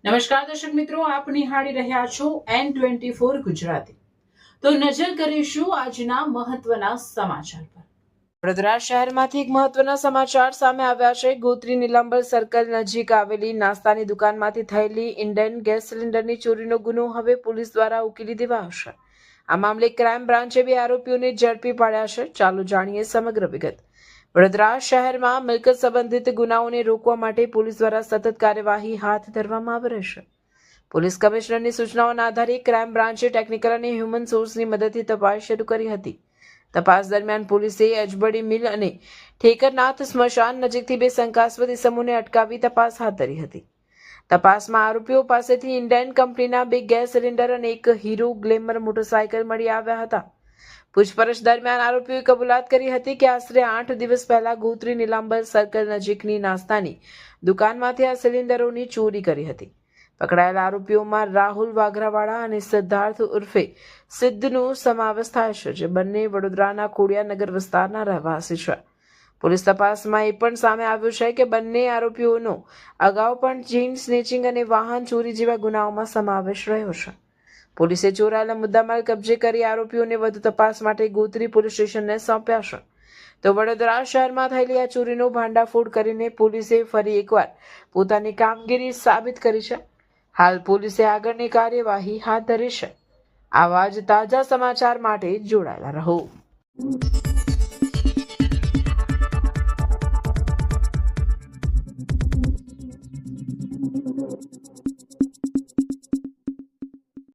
નમસ્કાર દર્શક મિત્રો, આપ નિહાળી રહ્યા છો N24 ગુજરાતી। તો નજર કરીશું આજના મહત્વના સમાચાર પર। વડોદરા શહેરમાંથી એક મહત્વના સમાચાર સામે આવ્યા છે। ગોત્રી નીલાંબર સર્કલ નજીક આવેલી નાસ્તાની દુકાનમાંથી થયેલી ઇન્ડેન ગેસ સિલિન્ડરની ચોરીનો ગુનો હવે પોલીસ દ્વારા ઉકેલી દેવાયો છે। આ મામલે ક્રાઇમ બ્રાન્ચે 2 આરોપીઓને ઝડપી પાડ્યા છે। ચાલો જાણીએ સમગ્ર વિગત। વડોદરા શહેરમાં મિલકત સંબંધિત ગુનાઓને રોકવા માટે પોલીસ દ્વારા સતત કાર્યવાહી હાથ ધરવામાં આવી રહી છે। પોલીસ કમિશનરની સૂચનાઓના આધારે ક્રાઇમ બ્રાન્ચે ટેકનિકલ અને હ્યુમન સોર્સની મદદથી તપાસ શરૂ કરી હતી। તપાસ દરમિયાન પોલીસે અજબડી મિલ અને ઠેકરનાથ સ્મશાન નજીકથી 2 શંકાસ્પદ ઇસમોને અટકાવી તપાસ હાથ ધરી હતી। તપાસમાં આરોપીઓ પાસેથી ઇન્ડેન કંપનીના 2 ગેસ સિલિન્ડર અને 1 હીરો ગ્લેમર મોટરસાયકલ મળી આવ્યા હતા। પૂછપરછ દરમિયાન આરોપીઓએ કબૂલાત કરી હતી કે આશરે 8 દિવસ પહેલા ગોત્રી નીલાંબર સર્કલ નજીકની નાસ્તાની દુકાનમાંથી આ સિલિન્ડરોની ચોરી કરી હતી। પકડાયેલા આરોપીઓમાં રાહુલ વાઘરાવાળા અને સિદ્ધાર્થ ઉર્ફે સિદ્ધનો સમાવેશ થાય છે, જે બંને વડોદરાના ખોડિયાનગર વિસ્તારના રહેવાસી છે। પોલીસ તપાસમાં એ પણ સામે આવ્યું છે કે બંને આરોપીઓનો અગાઉ પણ ચેઇન સ્નેચિંગ અને વાહન ચોરી જેવા ગુનાઓમાં સમાવેશ રહ્યો છે। પોલીસે ચોરાયેલા મુદ્દામાલ કબજે કરી આરોપીઓને વધુ તપાસ માટે ગોત્રી પોલીસ સ્ટેશનને સોંપ્યા છે। તો વડોદરા શહેરમાં થયેલી આ ચોરીનો ભાંડાફોડ કરીને પોલીસે ફરી એકવાર પોતાની કામગીરી સાબિત કરી છે। હાલ પોલીસે આગળની કાર્યવાહી હાથ ધરી છે। આવા જ તાજા સમાચાર માટે જોડાયેલા રહો।